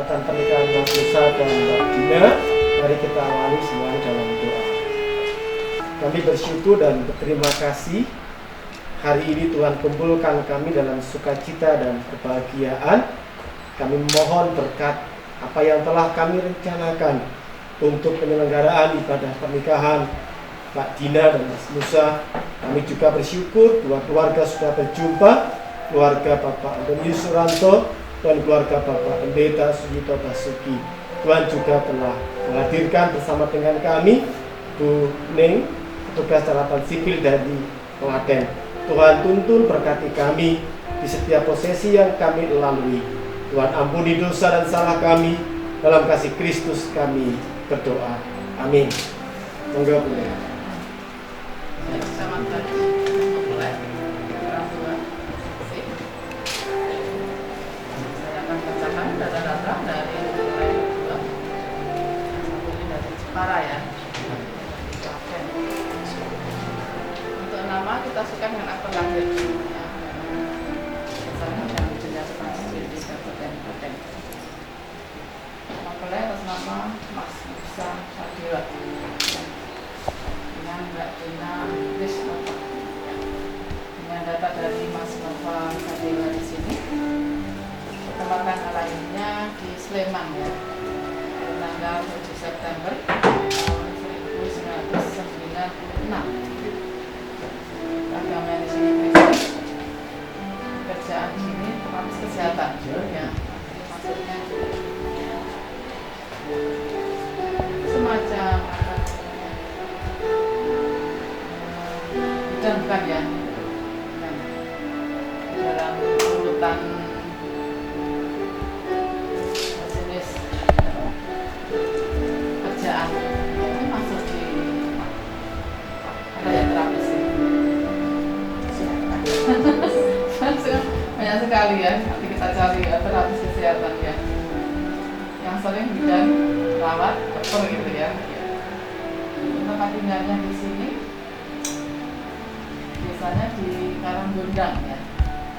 perhelatan pernikahan Mas Musa dan Mbak Dina. Mari kita awali semua dalam doa. Kami bersyukur dan berterima kasih hari ini Tuhan kumpulkan kami dalam sukacita dan kebahagiaan. Kami mohon berkat apa yang telah kami rencanakan untuk penyelenggaraan ibadah pernikahan Mbak Dina dan Mas Musa. Kami juga bersyukur dua keluarga sudah berjumpa, keluarga Bapak Antonius Suranto dan keluarga Bapak Pendeta Sugito Basuki. Tuhan juga telah menghadirkan bersama dengan kami Bu Ning, petugas catatan sipil dari Klaten. Tuhan tuntun berkati kami di setiap prosesi yang kami lalui. Tuhan ampuni dosa dan salah kami. Dalam kasih Kristus kami berdoa. Amin. Monggo Bu Ning. Selamat pagi, mulai orang tua. Saya akan bacakan data-data dari mulai 2. Satu ini dari Jepara ya. Untuk nama kita suka dengan akte lahir ya. Biasanya yang dinyatakan di Kabupaten Klaten. Mempelai atas nama Mas Musa Sadila dengan Mbak Dina Krisnova. Dengan data dari Mas Nova Sadila di sini. Ketempatan lainnya di Sleman ya. Tanggal 7 September tahun 1996. Agama di sini Kristen. Kerjaan di sini terapis kesehatan ya. Maksudnya semacam dan bukan ya dalam urutan jenis kerjaan ini masuk di ada yang terapis banyak sekali ya, nanti kita cari ya terapis kesehatan ya yang sering bidang rawat dokter gitu ya. Tempat tinggalnya di sini biasanya di Karanggondang ya,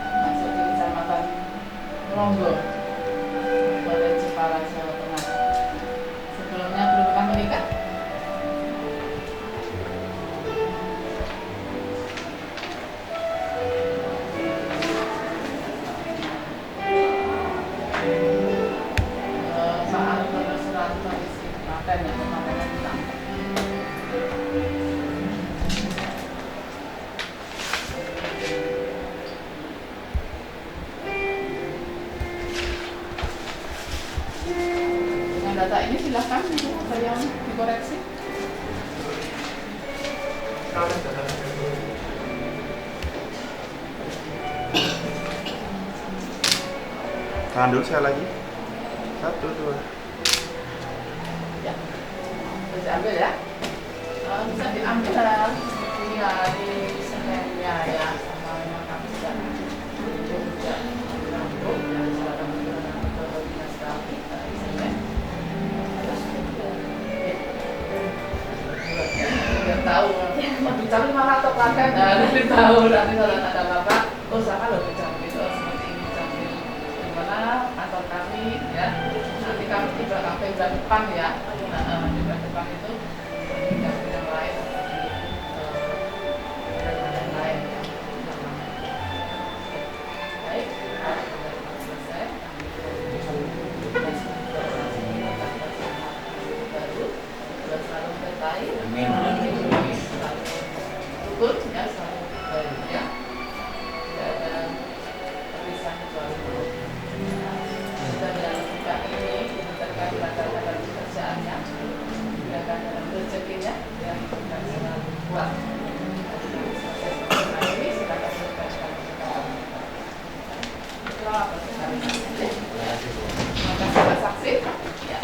masuk di Kecamatan Longgo, Kabupaten Jepara, Jawa Tengah. Sebelumnya belum pernah menikah. Pak Antonius Suranto di sini Klaten ya, Klaten Utama. Dengan data ini silahkan ada yang dikoreksi. Tahan dulu saya lagi. 1, 2. Ya, bisa ambil ya. Bisa diambil ini hari Seninnya ya, sama yang bisa juga untuk yang salah satu dinas kami hari Senin. Terus biar tahu, cari mana atau Klaten, nanti tahu nanti kalau ada apa-apa, oh sama loh diambil seperti ini diambil di mana kantor kami ya. Nanti kami di belakang depan ya, di belakang depan itu yang lain yang lain ya. Baik, selesai. Baru selalu bertai, rukun ya, selalu baru ya. Tidak ada perpisahan kecuali dan dalam ini terkait latar-latar pekerjaannya, gerakan dalam rezekinya, ya kita selalu kuat. Ini silakan teruskan. Selamat berkali. Terima kasih Pak Saksi. Ya.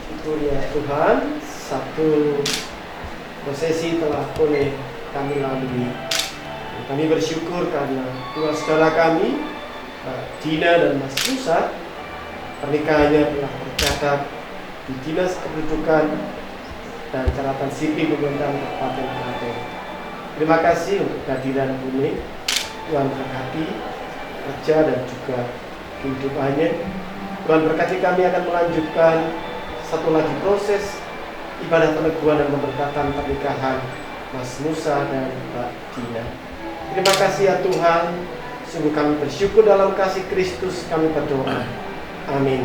Syukur ya Tuhan, satu prosesi telah boleh kami lalui. Kami bersyukur karena dua saudara kami, Dina dan Mas Musa, pernikahannya telah tercatat di Dinas Kependudukan dan Catatan Sipil Pemerintahan Kabupaten Klaten. Terima kasih untuk kehadiran Bu Ning. Tuhan berkati kerja dan juga kehidupannya. Tuhan berkati kami akan melanjutkan satu lagi proses ibadah peneguhan dan pemberkatan pernikahan Mas Musa dan Mbak Dina. Terima kasih ya Tuhan. Sungguh kami bersyukur dalam kasih Kristus kami berdoa. Amin.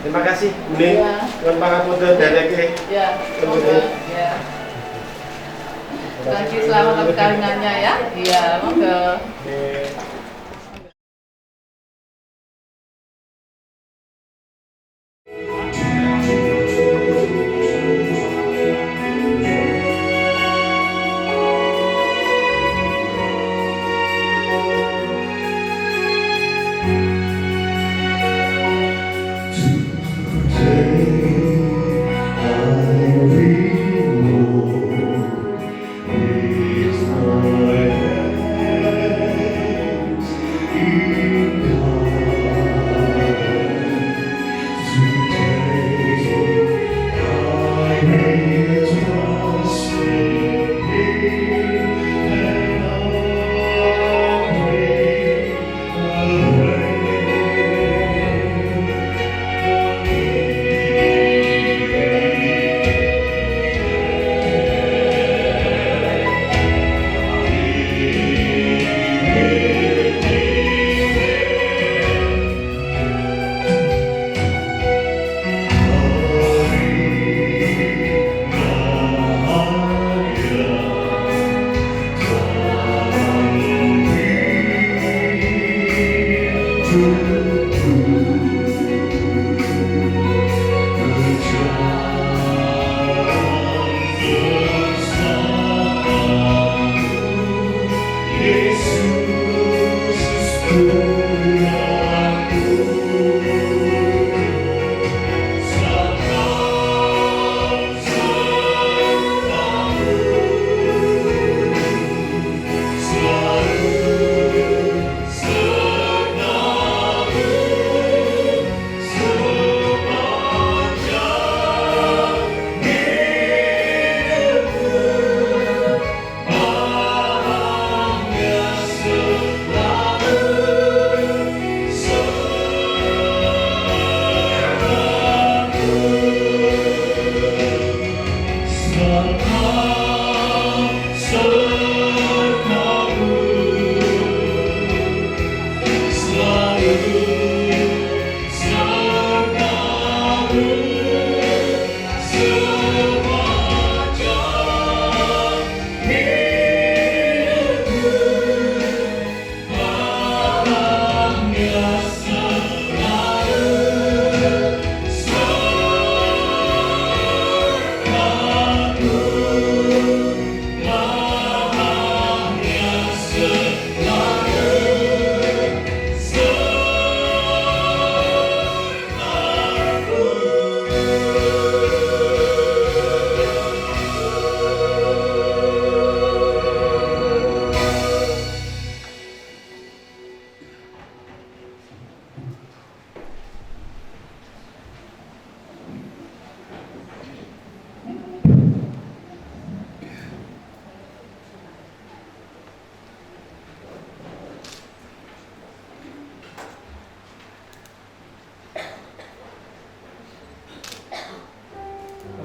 Terima kasih. Mending Ya. Tuhan pangapunten dereke. Ya, semoga ya. Lagi selamat perkawinannya ya. Iya, monggo.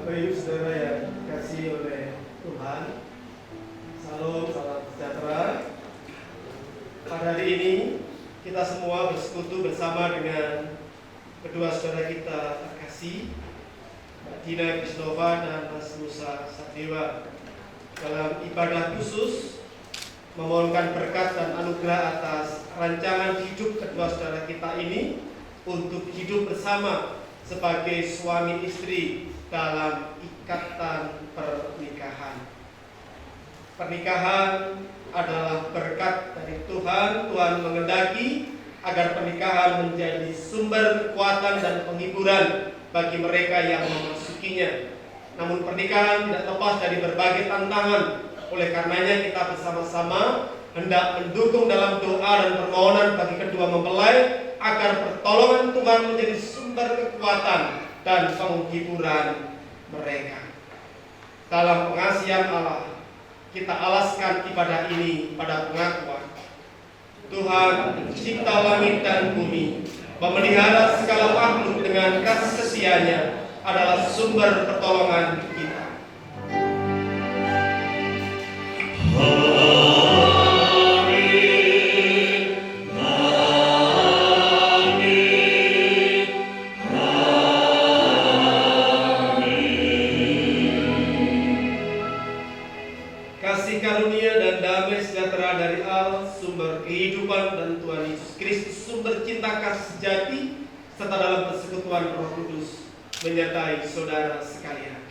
Bapak Ibu Saudara yang dikasihi oleh Tuhan, salam sejahtera. Pada hari ini kita semua bersekutu bersama dengan kedua saudara kita terkasih, Mbak Dina Krisnova dan Mas Musa Sadewa, dalam ibadah khusus memohonkan berkat dan anugerah atas rancangan hidup kedua saudara kita ini untuk hidup bersama sebagai suami istri dalam ikatan pernikahan. Pernikahan adalah berkat dari Tuhan. Tuhan mengendaki agar pernikahan menjadi sumber kekuatan dan penghiburan bagi mereka yang memasukinya. Namun pernikahan tidak lepas dari berbagai tantangan. Oleh karenanya kita bersama-sama hendak mendukung dalam doa dan permohonan bagi kedua mempelai agar pertolongan Tuhan menjadi sumber kekuatan dan penghiburan mereka. Dalam pengasihan Allah, kita alaskan ibadah ini pada pengakuan Tuhan pencipta langit dan bumi, memelihara segala makhluk dengan kasih setianya adalah sumber pertolongan kita. Kasih karunia dan damai sejahtera dari Allah, sumber kehidupan, dan Tuhan Yesus Kristus, sumber cinta kasih sejati, serta dalam persekutuan Roh Kudus, menyertai saudara sekalian.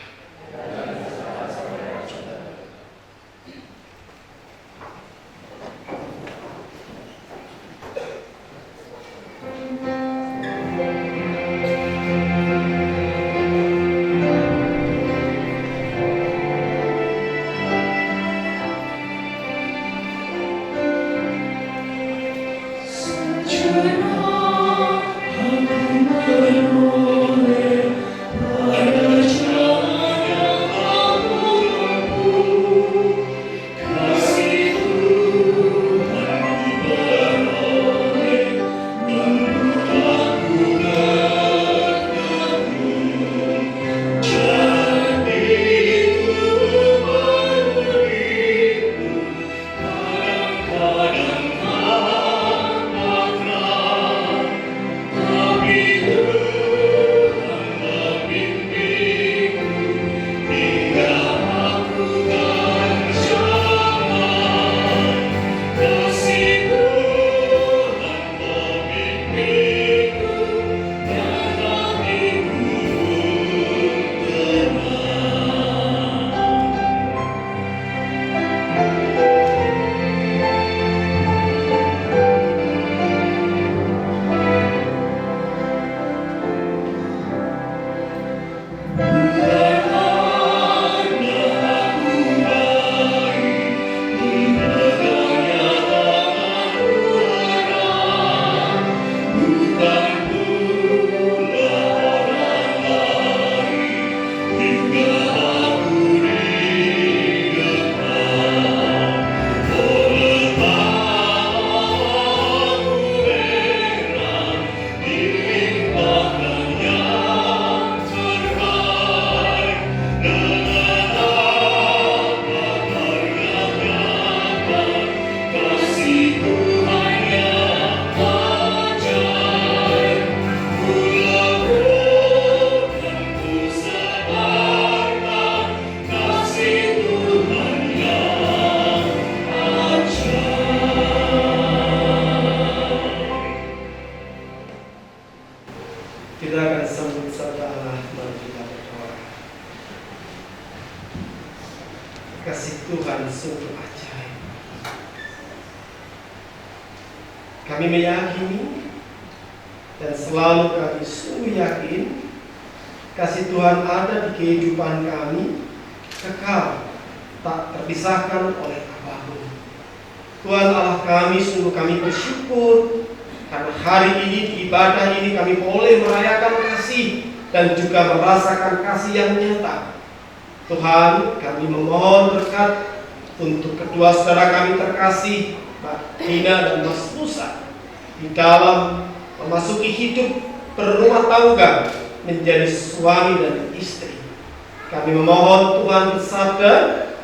Kita akan sambut sabda Allah, mari kita berdoa. Kasih Tuhan sungguh ajaib. Kami meyakini dan selalu kami sungguh yakin kasih Tuhan ada di kehidupan kami, kekal, tak terpisahkan oleh apapun. Tuhan Allah kami, sungguh kami bersyukur karena hari ini di ibadah ini kami boleh merayakan kasih dan juga merasakan kasih yang nyata. Tuhan, kami memohon berkat untuk kedua saudara kami terkasih, Mbak Dina dan Mas Musa, di dalam memasuki hidup berumah tangga menjadi suami dan istri. Kami memohon Tuhan bersabda,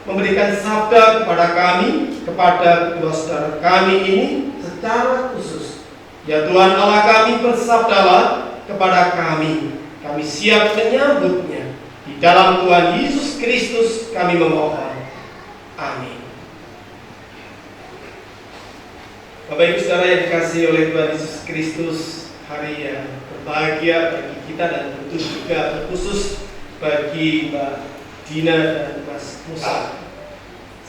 memberikan sabda kepada kami, kepada kedua saudara kami ini secara khusus. Ya Tuhan Allah kami, bersabdalah kepada kami. Kami siap menyambutnya. Di dalam Tuhan Yesus Kristus kami memohon. Amin. Bapak Ibu Saudara yang dikasihi oleh Tuhan Yesus Kristus, hari yang berbahagia bagi kita dan tentu juga terkhusus bagi Mbak Dina dan Mas Musa.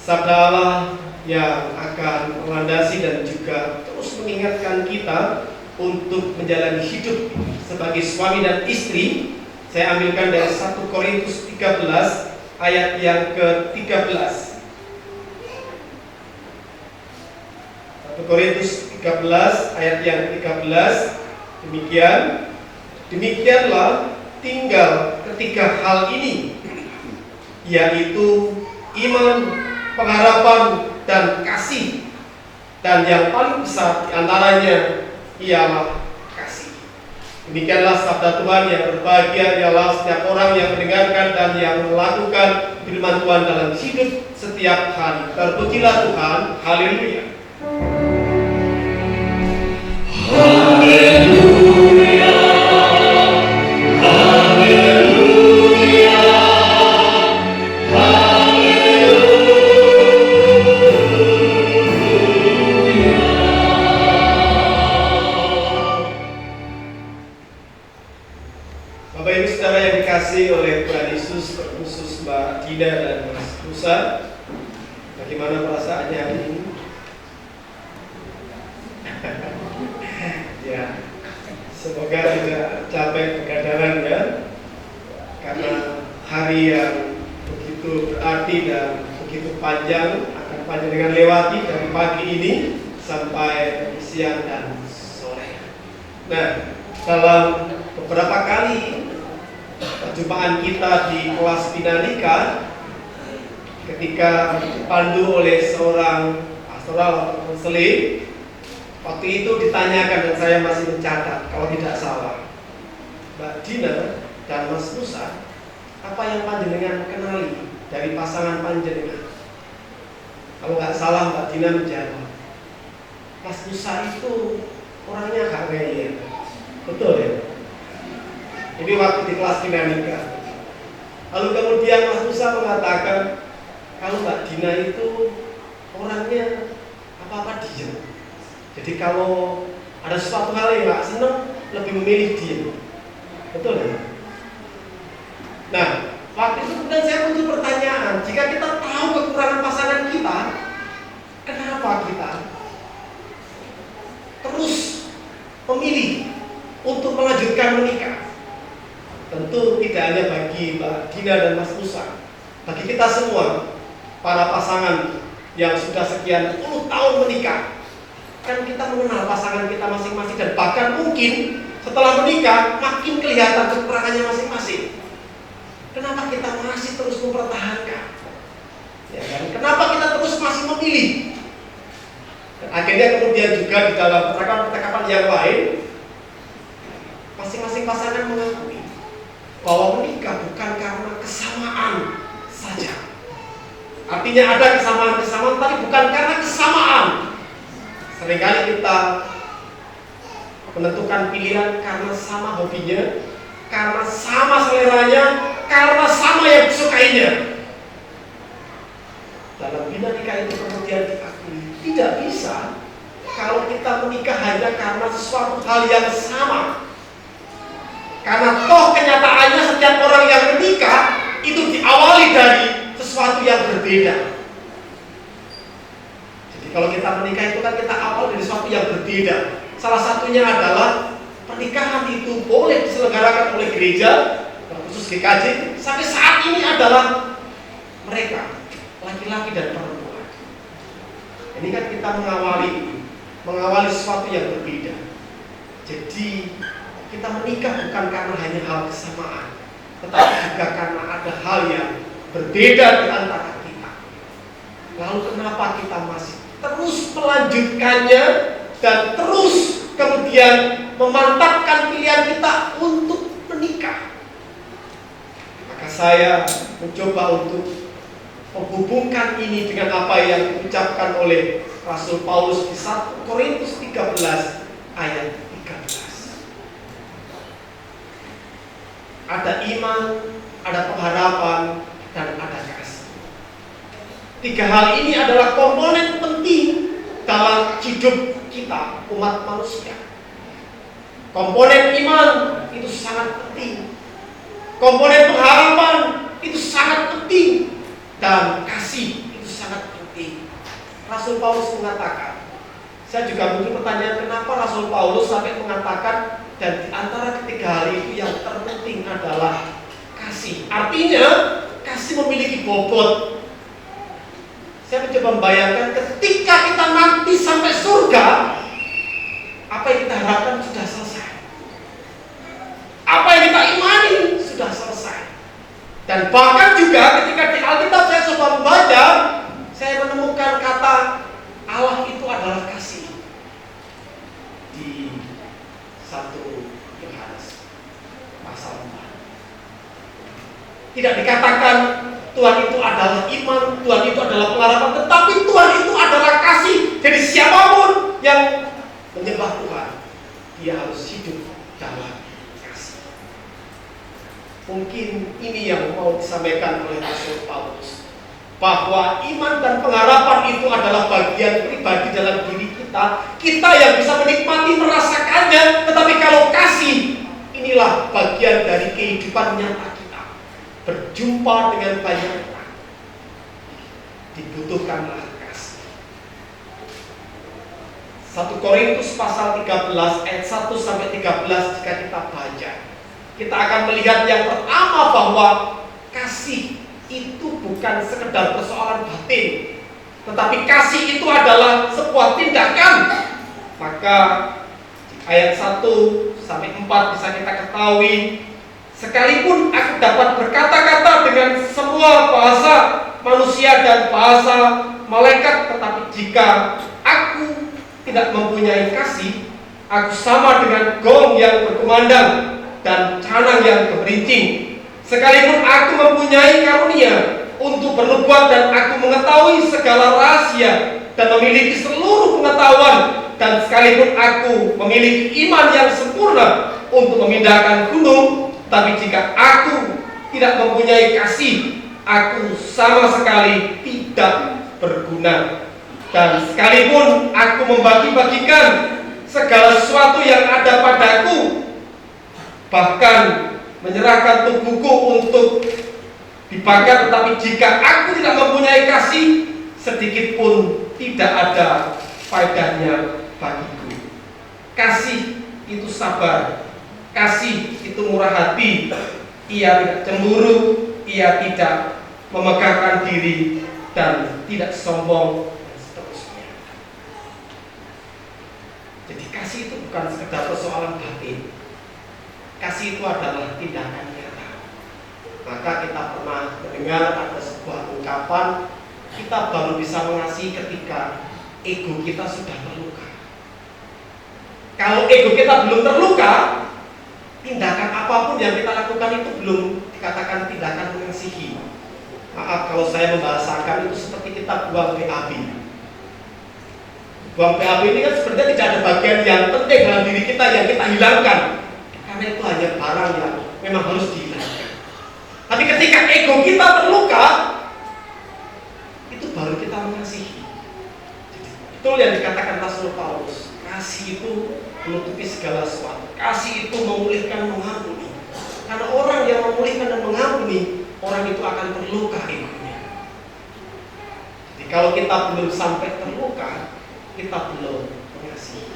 Sabda Allah yang akan melandasi dan juga terus mengingatkan kita untuk menjalani hidup sebagai suami dan istri. Saya ambilkan dari 1 Korintus 13 ayat yang ke-13. 1 Korintus 13 ayat yang ke-13. Demikianlah tinggal ketiga hal ini, yaitu iman, pengharapan, dan kasih. Dan yang paling besar diantaranya ialah kasih. Demikianlah sabda Tuhan. Yang berbahagia ialah setiap orang yang mendengarkan dan yang melakukan firman Tuhan dalam hidup setiap hari. Terpujilah Tuhan. Haleluya. Bapak Ibu Saudara yang dikasihi oleh Tuhan Yesus, terkhusus Mbak Dina dan Mas Nusa, bagaimana perasaannya hari ini? Ya, semoga tidak capek begadang ya, karena hari yang begitu berarti dan begitu panjang akan panjang dengan lewati dari pagi ini sampai siang dan sore. Nah, dalam beberapa kali perjumpaan kita di kelas dinamika, ketika dipandu oleh seorang pastoral atau konseling, waktu itu ditanyakan dan saya masih mencatat kalau tidak salah, Mbak Dina dan Mas Nusa, apa yang panjenengan kenali dari pasangan panjenengan? Kalau nggak salah Mbak Dina menjawab, Mas Nusa itu orangnya gak ngeyel. Betul ya? Ini waktu di kelas dinamika. Lalu kemudian Mas Nusa mengatakan, kalau Mbak Dina itu orangnya apa-apa diam. Jadi kalau ada sesuatu hal yang nggak seneng, lebih memilih diam. Betul ya? Nah, waktu itu kemudian saya muncul pertanyaan, jika kita tahu kekurangan pasangan kita, kenapa kita terus memilih untuk melanjutkan menikah? Tentu tidak hanya bagi Mbak Dina dan Mas Nusa, bagi kita semua, para pasangan yang sudah sekian puluh tahun menikah, kan kita mengenal pasangan kita masing-masing, dan bahkan mungkin setelah menikah makin kelihatan kekurangannya masing-masing. Kenapa kita masih terus mempertahankan? Ya kan? Kenapa kita terus masih memilih? Dan akhirnya kemudian juga di dalam percakapan yang lain, masing-masing pasangan mengakui bahwa menikah bukan karena kesamaan saja. Artinya ada kesamaan-kesamaan, tapi bukan karena kesamaan. Seringkali kita menentukan pilihan karena sama hobinya, karena sama seleranya, karena sama yang disukainya. Dalam dinamika itu kemudian diakui tidak bisa kalau kita menikah hanya karena sesuatu hal yang sama. Karena toh kenyataannya setiap orang yang menikah itu diawali dari sesuatu yang berbeda. Jadi kalau kita menikah itu kan kita awal dari sesuatu yang berbeda. Salah satunya adalah pernikahan itu boleh diselenggarakan oleh gereja, khusus GKJ, sampai saat ini adalah mereka, laki-laki dan perempuan. Ini kan kita mengawali sesuatu yang berbeda. Jadi kita menikah bukan karena hanya hal kesamaan, tetapi juga karena ada hal yang berbeda di antara kita. Lalu kenapa kita masih terus melanjutkannya dan terus kemudian memantapkan pilihan kita untuk menikah? Maka saya mencoba untuk menghubungkan ini dengan apa yang diucapkan oleh Rasul Paulus di 1 Korintus 13 ayat 13. Ada iman, ada pengharapan, dan ada kasih. Tiga hal ini adalah komponen penting dalam hidup kita, umat manusia. Komponen iman itu sangat penting. Komponen pengharapan itu sangat penting. Dan kasih itu sangat penting. Rasul Paulus mengatakan, saya juga mungkin pertanyaan kenapa Rasul Paulus sampai mengatakan, dan di antara ketiga hal itu yang terpenting adalah kasih. Artinya kasih memiliki bobot. Saya mencoba membayangkan ketika kita nanti sampai surga, apa yang kita harapkan sudah selesai. Apa yang kita imani sudah selesai. Dan bahkan juga ketika di Alkitab saya coba membaca, saya menemukan kata Allah itu adalah kasih. Di 1 Yohanes pasal 4. Tidak dikatakan Tuhan itu adalah iman, Tuhan itu adalah pengharapan, tetapi Tuhan itu adalah kasih. Jadi siapapun yang menyembah Tuhan, dia harus hidup dalam kasih. Mungkin ini yang mau disampaikan oleh Rasul Paulus, bahwa iman dan pengharapan itu adalah bagian pribadi dalam diri kita. Kita yang bisa menikmati, merasakannya. Tetapi kalau kasih, inilah bagian dari kehidupan nyata kita. Berjumpa dengan banyak orang, dibutuhkanlah kasih. 1 Korintus pasal 13 ayat 1-13 jika kita baca, kita akan melihat yang pertama bahwa kasih itu bukan sekedar persoalan batin, tetapi kasih itu adalah sebuah tindakan. Maka ayat 1-4 bisa kita ketahui, sekalipun aku dapat berkata-kata dengan semua bahasa manusia dan bahasa malaikat, tetapi jika aku tidak mempunyai kasih, aku sama dengan gong yang berkumandang dan canang yang gemerincing. Sekalipun aku mempunyai karunia untuk bernubuat dan aku mengetahui segala rahasia dan memiliki seluruh pengetahuan, dan sekalipun aku memiliki iman yang sempurna untuk memindahkan gunung, tapi jika aku tidak mempunyai kasih, aku sama sekali tidak berguna. Dan sekalipun aku membagi-bagikan segala sesuatu yang ada padaku, bahkan menyerahkan tubuhku untuk dibakar, tetapi jika aku tidak mempunyai kasih, sedikit pun tidak ada faedahnya bagiku. Kasih itu sabar, kasih itu murah hati, ia tidak cemburu, ia tidak memegahkan diri, dan tidak sombong, dan seterusnya. Jadi kasih itu bukan sekedar persoalan batin. Kasih itu adalah tindakan nyata. Maka kita pernah mendengar ada sebuah ungkapan, kita baru bisa mengasihi ketika ego kita sudah terluka. Kalau ego kita belum terluka, tindakan apapun yang kita lakukan itu belum dikatakan tindakan mengasihi. Maaf kalau saya membahasakan itu seperti kita buang BAB. Buang BAB ini kan sebenarnya tidak ada bagian yang penting dalam diri kita yang kita hilangkan, karena itu hanya barang yang memang harus dihilangkan. Tapi ketika ego kita terluka, itu baru kita mengasihi. Itu yang dikatakan Rasul Paulus, kasih itu menutupi segala sesuatu. Kasih itu memulihkan, mengampuni. Karena orang yang memulihkan dan mengampuni, orang itu akan terluka egonya. Jadi kalau kita belum sampai terluka, kita belum mengasihi.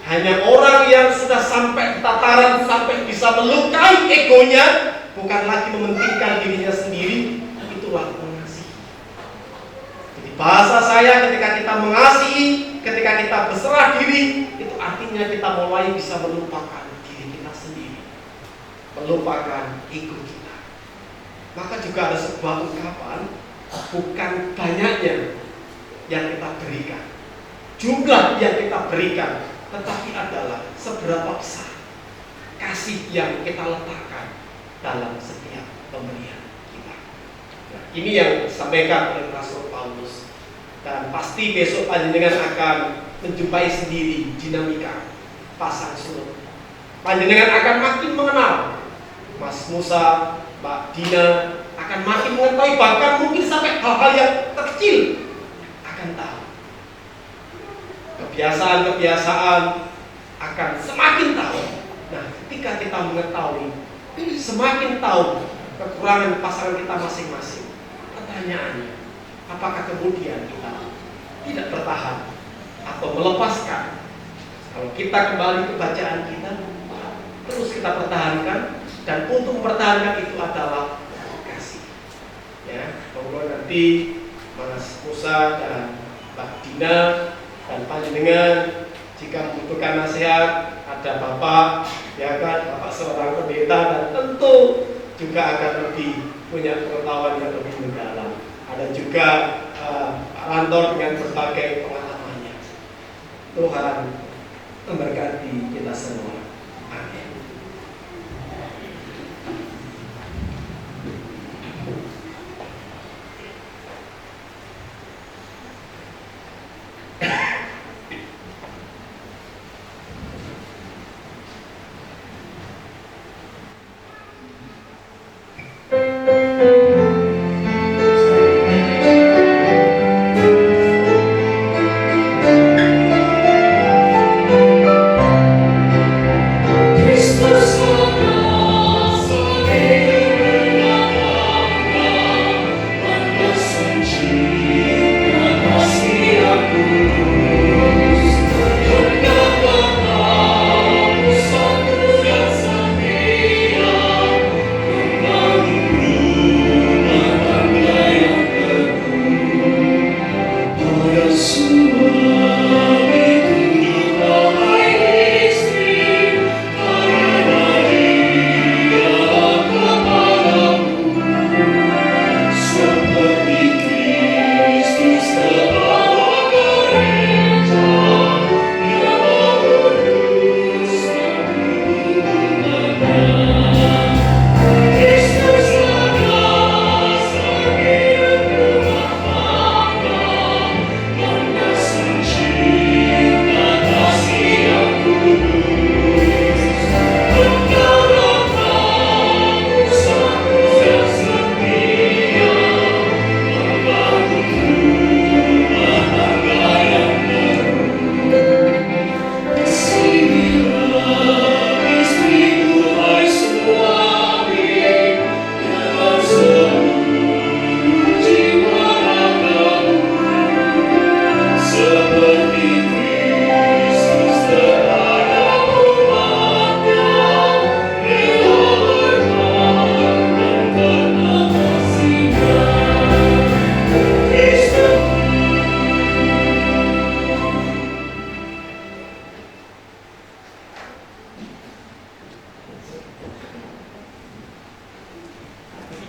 Hanya orang yang sudah sampai tataran sampai bisa melukai egonya, bukan lagi mementingkan dirinya sendiri, itulah mengasihi. Jadi bahasa saya, ketika kita mengasihi, ketika kita berserah diri, itu artinya kita mulai bisa melupakan diri kita sendiri, melupakan ego kita. Maka juga ada sebuah ungkapan, bukan banyaknya yang kita berikan, jumlah yang kita berikan, tetapi adalah seberapa besar kasih yang kita letakkan dalam setiap pemberian kita. Nah, ini yang disampaikan oleh Rasul Paulus. Dan pasti besok panjenengan akan menjumpai sendiri dinamika pasang surut. Panjenengan akan makin mengenal Mas Musa, Mbak Dina, akan makin mengetahui, bahkan mungkin sampai hal-hal yang kecil akan tahu. Kebiasaan-kebiasaan akan semakin tahu. Nah, ketika kita mengetahui, semakin tahu kekurangan pasangan kita masing-masing, pertanyaannya, apakah kemudian kita tidak bertahan atau melepaskan? Kalau kita kembali ke bacaan kita, terus kita pertahankan, dan untuk mempertahankan itu adalah kasih. Ya, monggo nanti Mas Musa dan Mbak Dina dan panjenengan jika membutuhkan nasihat, ada Bapak, ya kan, Bapak seorang pendeta, dan tentu juga akan lebih punya pengetahuan yang lebih mendalam. Ada juga Pak Rantor dengan berbagai pengalamannya. Tuhan memberkati bagi kita semua. Amin.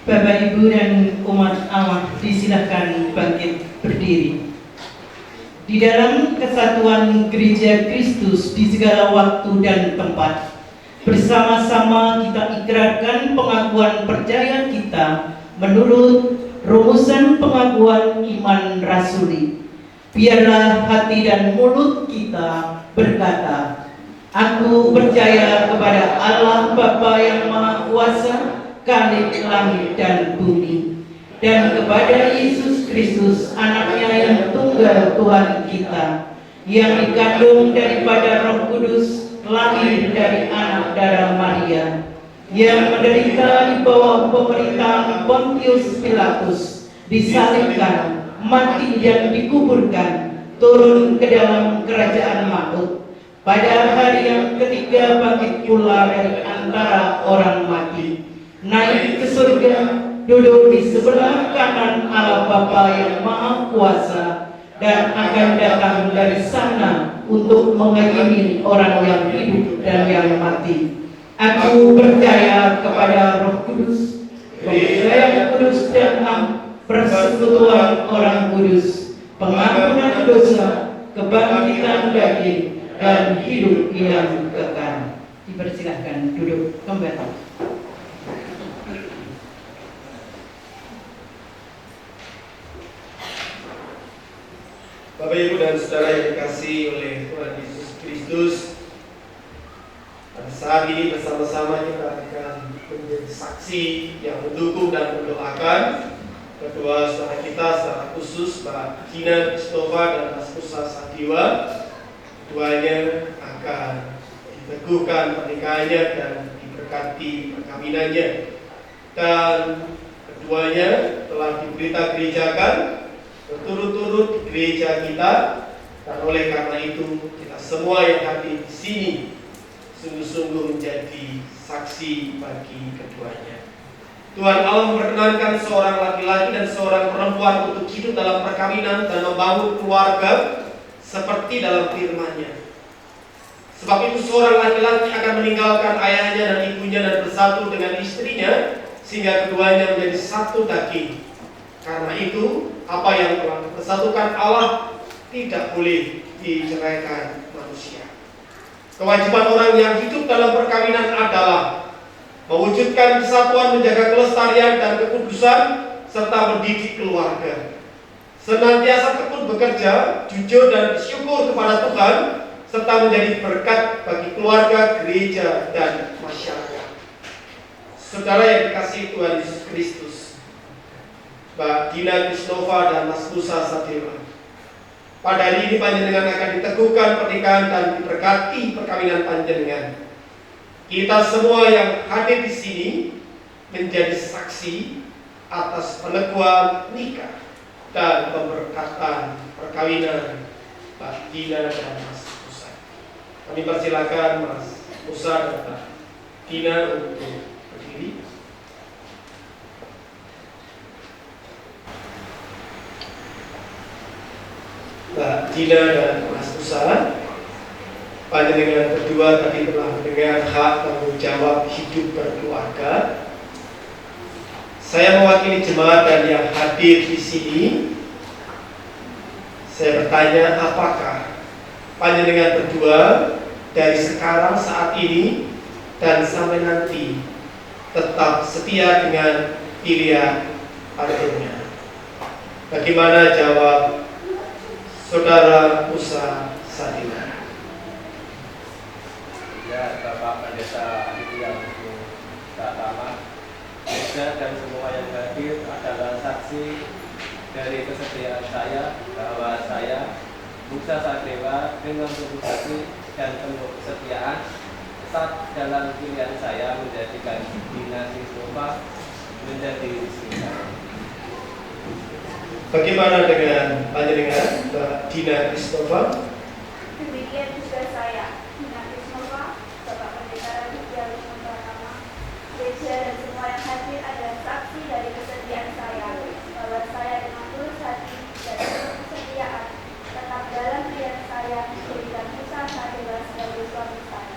Bapak, Ibu, dan umat Allah disilahkan bangkit berdiri. Di dalam kesatuan Gereja Kristus di segala waktu dan tempat, bersama-sama kita ikrarkan pengakuan percaya kita menurut rumusan pengakuan iman rasuli. Biarlah hati dan mulut kita berkata, "Aku percaya kepada Allah Bapa yang Maha Kuasa, Khalik langit dan bumi, dan kepada Yesus Kristus, Anaknya yang tunggal Tuhan kita, yang dikandung daripada Roh Kudus, lahir dari anak darah Maria, yang menderita di bawah pemerintahan Pontius Pilatus, disalibkan, mati dan dikuburkan, turun ke dalam kerajaan maut. Pada hari yang ketiga bangkit pula dari antara orang mati, naik ke surga, duduk di sebelah kanan Allah Bapa yang Maha Kuasa, dan akan datang dari sana untuk menghakimi orang yang hidup dan yang mati. Aku percaya kepada Roh Kudus, Gereja Kudus dan persekutuan orang kudus, pengampunan dosa, kebangkitan daging, dan hidup yang kekal. Dipersilahkan duduk kembali. Bapak, Ibu, dan Saudara yang dikasihi oleh Tuhan Yesus Kristus, pada saat ini bersama-sama kita akan menjadi saksi yang mendukung dan mendoakan kedua saudara kita secara khusus, Mbak Gina Kristova dan Mas Musa Sadiwa. Keduanya akan diteguhkan pernikahannya dan diberkati perkawinannya, dan keduanya telah diberita gerejakan berturut-turut di gereja kita, dan oleh karena itu kita semua yang hadir di sini sungguh-sungguh menjadi saksi bagi keduanya. Tuhan Allah memperkenankan seorang laki-laki dan seorang perempuan untuk hidup dalam perkawinan dan membangun keluarga seperti dalam firman-Nya. Sebab itu seorang laki-laki akan meninggalkan ayahnya dan ibunya dan bersatu dengan istrinya, sehingga keduanya menjadi satu daging. Karena itu, apa yang telah dipersatukan Allah tidak boleh diceraikan manusia. Kewajiban orang yang hidup dalam perkawinan adalah mewujudkan kesatuan, menjaga kelestarian dan kekudusan, serta mendidik keluarga. Senantiasa tekun bekerja, jujur dan bersyukur kepada Tuhan, serta menjadi berkat bagi keluarga, gereja, dan masyarakat. Saudara yang dikasihi Tuhan Yesus Kristus, Mbak Dina Krisnova dan Mas Musa Sadewa, pada hari ini panjenengan akan diteguhkan pernikahan dan diberkati perkawinan panjenengan. Kita semua yang hadir di sini menjadi saksi atas peneguhan nikah dan pemberkatan perkawinan Mbak Dina dan Mas Musa. Kami persilakan Mas Musa dan Mbak Dina untuk berdiri. Mbak Dina dan Mas Musa, panjenengan berdua tadi telah mendengar hak tanggung jawab hidup berkeluarga. Saya mewakili jemaat dan yang hadir di sini. Saya bertanya, apakah panjenengan berdua dari sekarang saat ini dan sampai nanti tetap setia dengan pilihan panjenengan? Bagaimana jawab Saudara Musa Sadewa? Ya, Bapak Pendeta Aditya Pratama, gereja dan semua yang hadir adalah saksi dari kesetiaan saya bahwa saya, Musa Sadewa, dengan penuh hati dan penuh kesetiaan tetap dalam pilihan saya menjadikan Dina Krisnova menjadi istri saya. Bagaimana dengan panjenengan Mbak Dina Krisnova? Demikian juga saya, Dina Krisnova, Bapak Pendeta Aditya Pratama, gereja dan semua yang hadir adalah saksi dari kesetiaan saya bahwa saya dengan tulus hati dan penuh kesetiaan tetap dalam pilihan saya menjadikan Musa Sadewa sebagai suami saya.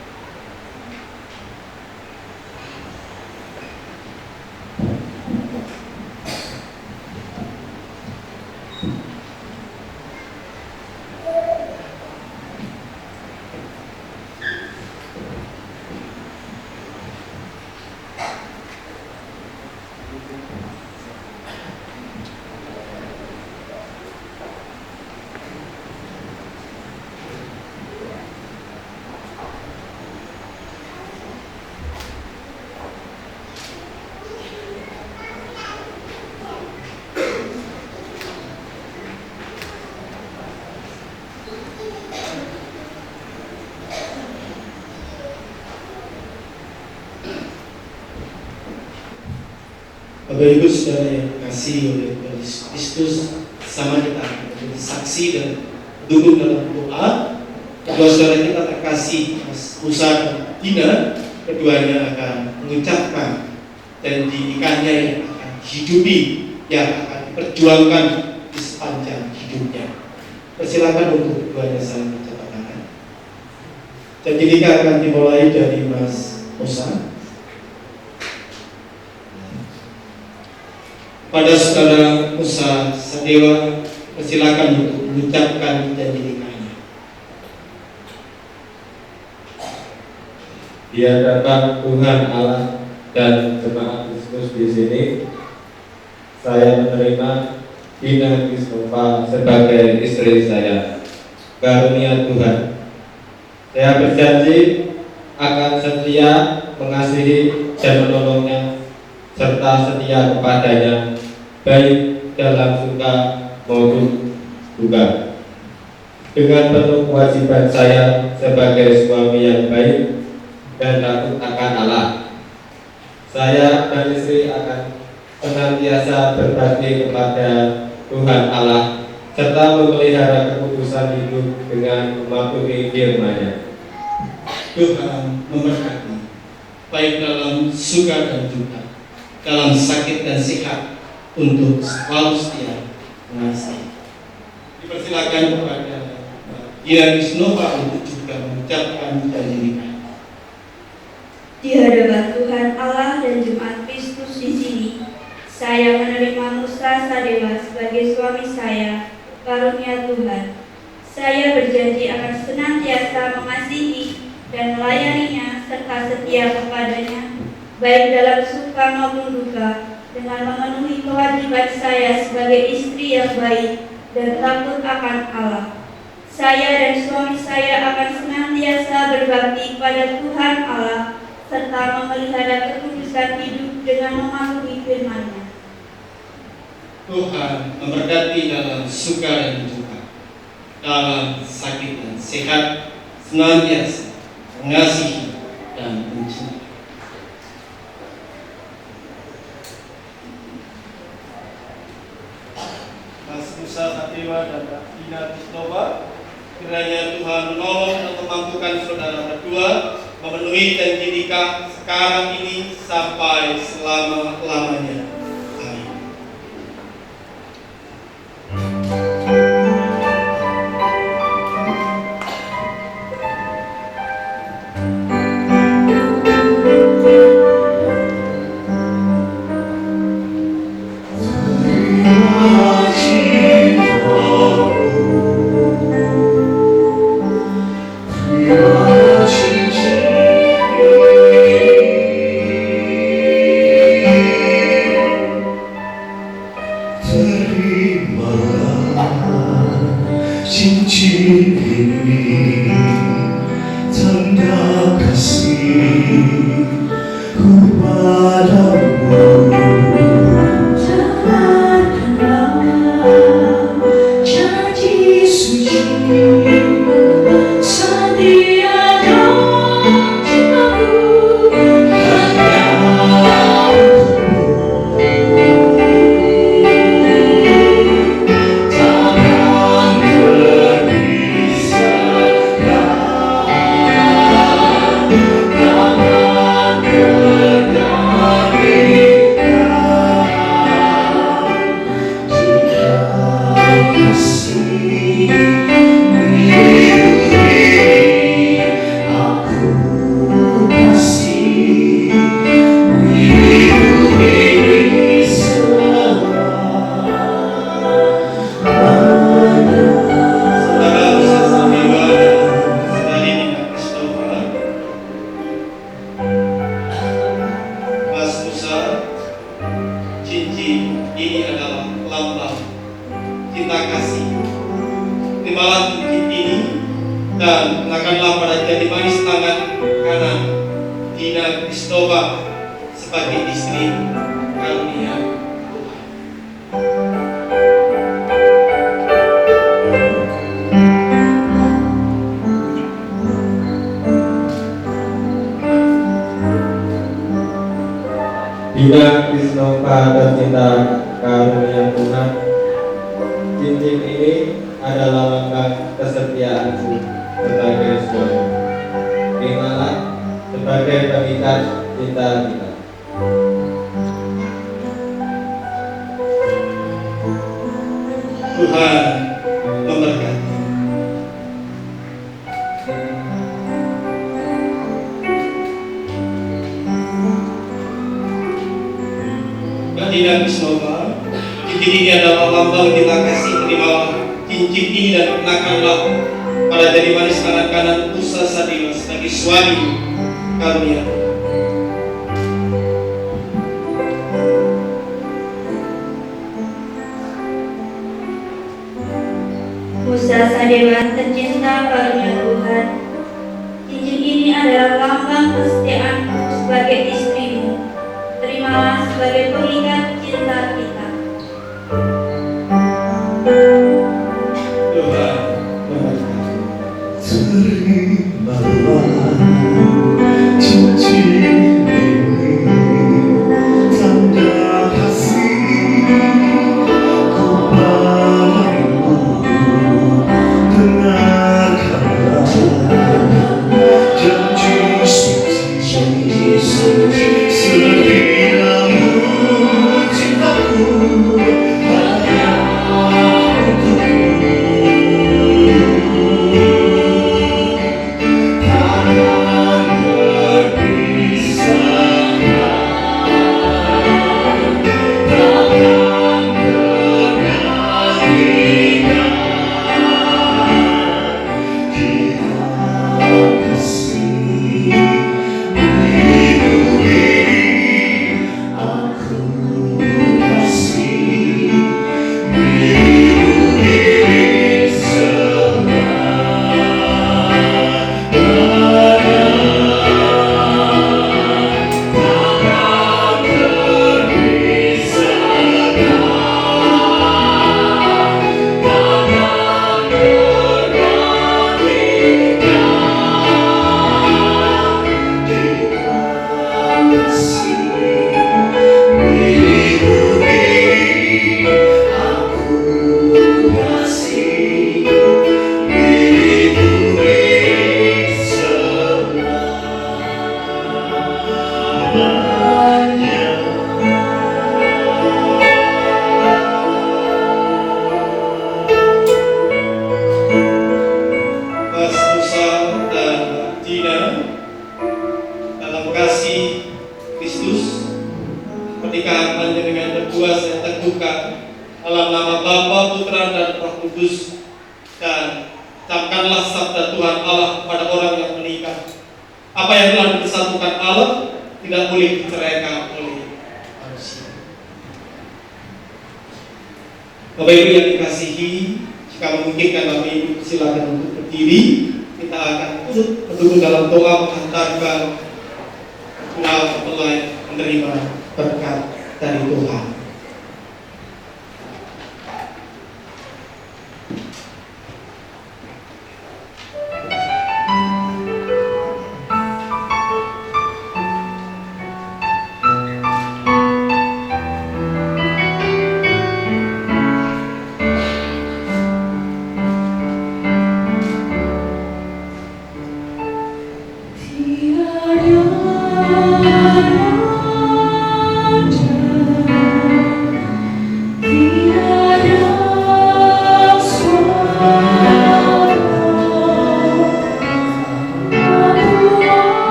Bapak Ibu Saudara yang dikasihi oleh Tuhan Yesus Kristus, sama kita menjadi saksi dan dukung dalam doa. Kedua saudara kita terkasih Mas Musa dan Dina, keduanya akan mengucapkan janji nikahnya yang akan dihidupi, yang akan diperjuangkan di sepanjang hidupnya. Persilakan untuk keduanya saling menjabat tangan. Janji nikah akan dimulai dari Mas Musa. Pada Saudara Musa Sadewa, persilakan untuk mengucapkan janji nikahnya. Di hadapan Tuhan Allah dan jemaat Kristus di sini, saya menerima Dina Krisnova sebagai istri saya. Karunia Tuhan, saya berjanji akan setia mengasihi dan menolongnya serta setia kepadanya, baik dalam suka maupun duka. Dengan penuh kewajiban saya sebagai suami yang baik dan takut akan Allah, saya dan istri akan senantiasa berbakti kepada Tuhan Allah serta memelihara kekudusan hidup dengan mematuhi firman-Nya. Tuhan memberkati, baik dalam suka dan duka, dalam sakit dan sehat, untuk selalu setia mengasihi. Dipersilakan kepada Dina Krisnova untuk juga mengucapkan janji nikah. Di hadapan Tuhan Allah dan jemaat Kristus di sini, saya menerima Musa Sadewa sebagai suami saya. Karunia Tuhan, saya berjanji akan senantiasa mengasihi dan dan melayaninya serta setia kepadanya, baik dalam suka maupun duka, dengan memenuhi kewajiban saya sebagai istri yang baik dan takut akan Allah. Saya dan suami saya akan senantiasa berbakti pada Tuhan Allah serta memelihara kekudusan hidup dengan mematuhi firman-Nya. Tuhan memberkati dalam suka dan duka, dalam sakit dan sehat, senantiasa mengasihi dan mencintai. Mas Musa Sadewa dan Mbak Dina Krisnova, kiranya Tuhan menolong dan memampukan saudara berdua memenuhi janji nikah sekarang ini sampai selama-lamanya. Amin. cincin ini tanda kasihku padamu. Tebarkanlah janji suci setia dalam cintaku Dina Krisnova tercinta karunia Tuhan, cincin ini adalah lambang kesetiaanku sebagai suami. Terimalah sebagai pengikat cinta kita. Tuhan memberkati. Dina Krisnova, cincin ini adalah lambang kita kasih. Terimalah cincin ini dan kenakanlah pada jari manis tangan kanan Musa Sadewa sebagai suami karunia. Musa Sadewa tercinta karunia Tuhan, cincin ini adalah lambang kesetiaanku sebagai istrimu. Terimalah sebagai pengikat cinta kita. Tuhan memberkati. Terimalah cincin ini tanda kasihku padamu. Dengarkanlah janji suci setiamu. kasih Kristus, pernikahan panjenengan berdua saya teguhkan dalam nama Bapa, Putra, dan Roh Kudus. Dan ucapkanlah sabda Tuhan Allah kepada orang yang menikah. Apa yang telah disatukan Allah tidak boleh diceraikan oleh manusia. Bapak Ibu yang dikasihi, jika memungkinkan Bapak Ibu silakan untuk berdiri. Kita akan turut mendukung dalam doa mengantarkan dua mempelai menerima berkat dari Tuhan.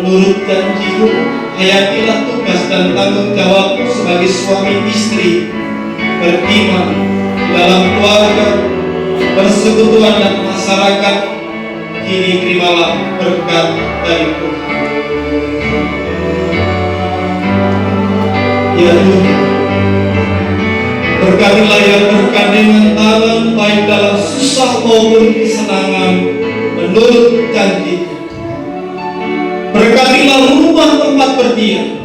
Menurut janjimu, hayatilah tugas dan tanggung jawabmu sebagai suami istri, beriman dalam keluarga, persekutuan dan masyarakat. Kini terimalah berkat dari Tuhan. Ya Tuhan, berkatilah yang bergandengan tangan baik dalam susah maupun kesenangan menurut janji. Berkatilah rumah tempat berdiam,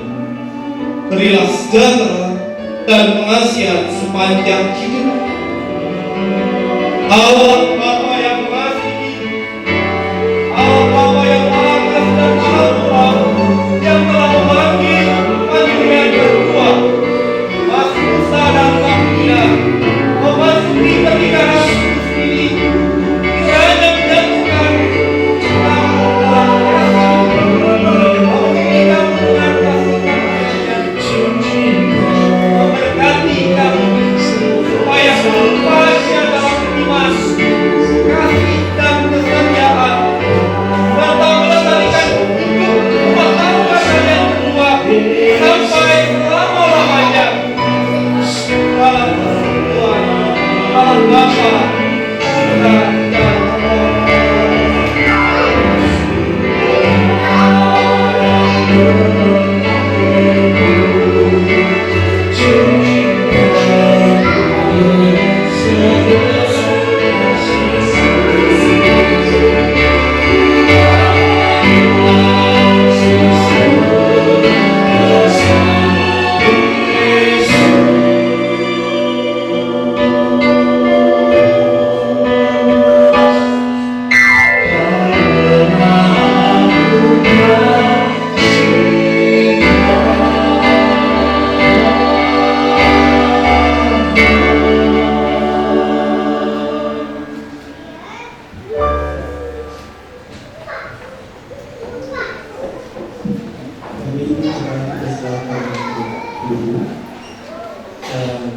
berilah sejahtera dan pengasihan sepanjang hidup. Allah Bapa yang mengasihi, Allah Bapa yang maha kasih dan maha murah, yang telah memanggil panjenengan berdua, Mas Musa dan Safira, memasuki pernikahan kudus ini, kiranya menjatuhkan memberkati kami supaya berbahagia dalam iman, kasih dan kesetiaan, serta melestarikan hidup rumah tangga kalian berdua sampai selama-lamanya. Dalam persekutuan, dalam Bapa, Putra, dan Roh.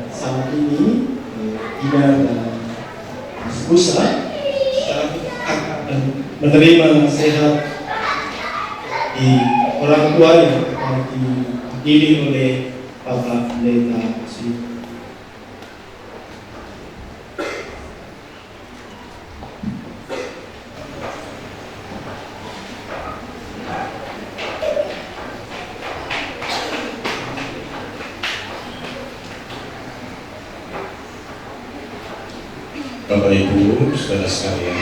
Saat ini Dina dan Mas Musa akan dan menerima nasihat di orang tuanya yang diwakili oleh Bapak Pendeta Sri. Bapak Ibu, saudara sekalian,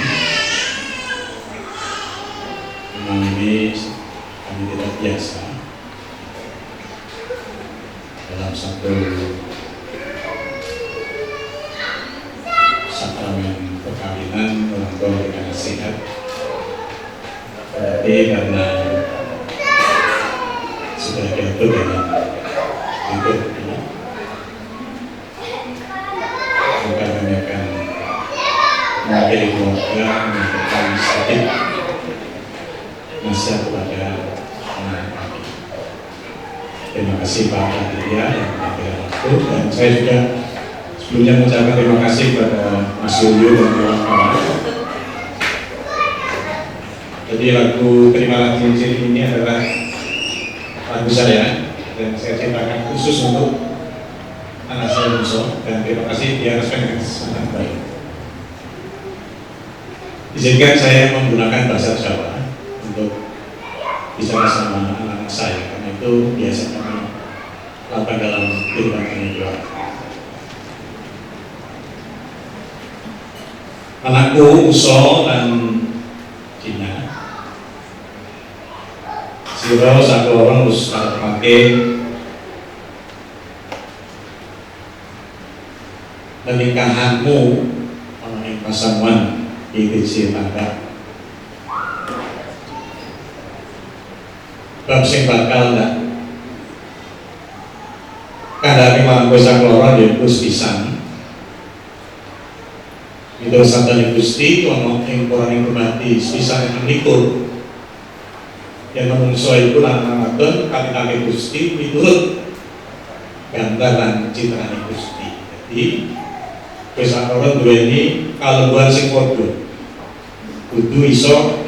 memang ini kami tidak biasa dalam satu sakramen perkawinan orang tua memberikan nasihat. Tapi karena sudah diatur dengan itu, maka kami akan mewakili keluarga memberikan sedikit nasihat kepada anak kami. Terima kasih Pak Aditya yang memberikan waktu, dan saya juga sebelumnya mengucapkan terima kasih kepada Mas Yulyo dan kawan-kawan. Jadi lagu Terimalah Cincin ini adalah lagu saya dan saya ciptakan khusus untuk anak saya Muso, dan terima kasih dia respon dengan sangat baik. Izinkan saya menggunakan bahasa Jawa untuk bicara sama anak-anak saya, karena itu biasa kami lakukan dalam kehidupan kami keluarga. Anakku Uso dan Cina, siro sakoron us arep make pernikahanmu ana ing pasamuan iki tangga bab sing bakal ndak kandhane mangko sakloro ya Gusti pisan. Itu sabdane Gusti ana ing Qur'an mati pisan menika yang menungso iku lan namaken kapitane Gusti miturut gambaran citrane Gusti. Jadi wis ora duweni kaluhuran sing padha. Kudu iso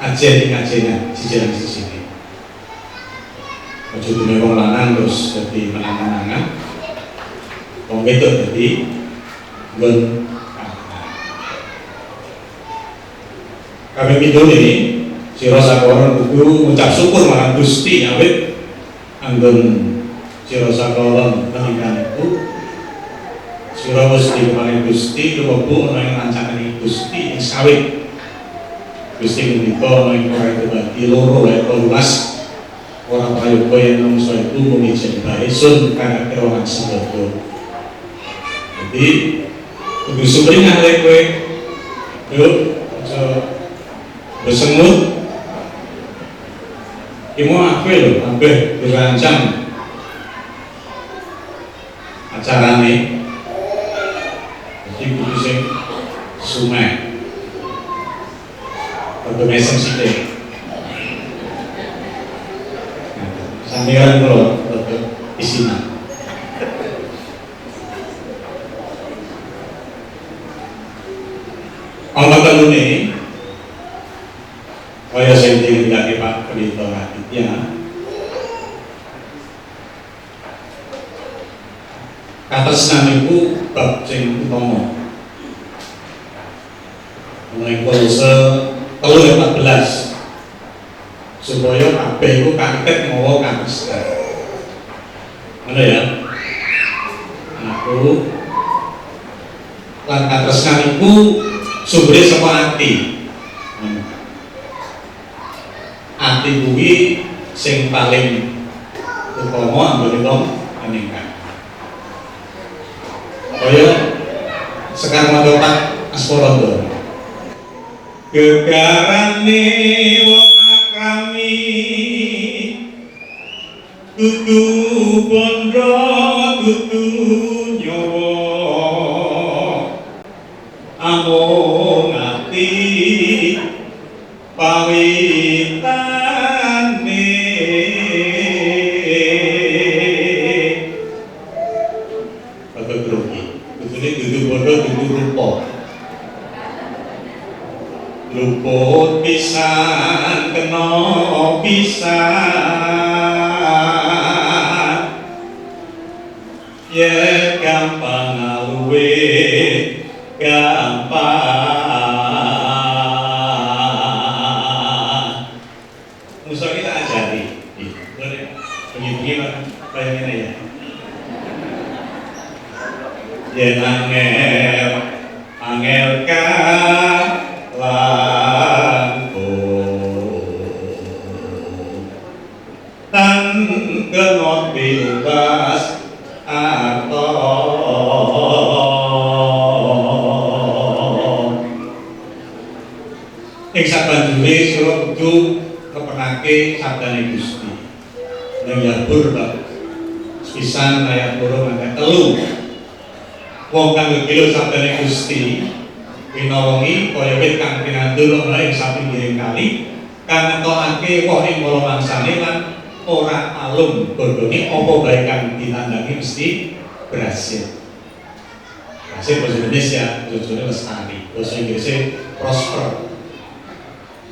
ajen-ajenan siji siji. Aja duwe wong lanang terus dadi menang-menangan. Wong wedok dadi nggon kami pindho ini sira sakoron kudu ngucap syukur marang Gusti awit anggon sira sakoron panjenengan iku sira wis dikemani Gusti lumebu ana ing rancane Gusti ing sawit. Gusti menika ana ing ora dibagi loro wae 12 ora prayoga yen manungsa iku mung ijek bae sun karakter orang sedoyo. Jadi kudu supring arek kowe yuk aja bersemut. Imo ape lho, ape dirancang acarane. Jadi kudu sing sume. Kudu mesem sithik. Sampeyan kula kudu isina. Ana kalune kaya sing dikake Pak Pendeta Aditya katresnan iku bab sing utama. Mulai Kolose 3:14 supaya kabeh iku kantet mawa katresnan. Ngono ya. Anakku lan katresnan iku sumbere saka ati. Ati kuwi sing paling utama anggone wong meningkat. Kaya sekarang mendapat asporondo. Gegarane wong kami dudu bondo dudu nyawa amung ati pawitane kata grogi dudune dudu bondo dudu rupa luput pisan kena pisan yen gampang aluwe gampang musuh kita ajari boleh bengi-bengi bayangin aja yen angel tan genot bebas ing sabanjure sira kudu kepenake sabdane Gusti nang Yabur bab pisan ayat 2 nganti 3 wong kang ngegilo sabdane Gusti winawongi kaya wit kang pinandur ana ing sapinggiring kali kang ngetokake woh ing kala mangsane lan ora alum bodhone apa bae kang ditandhangi mesti berhasil. Bahasa Indonesia jujur lestari, bahasa Inggrisnya prosper,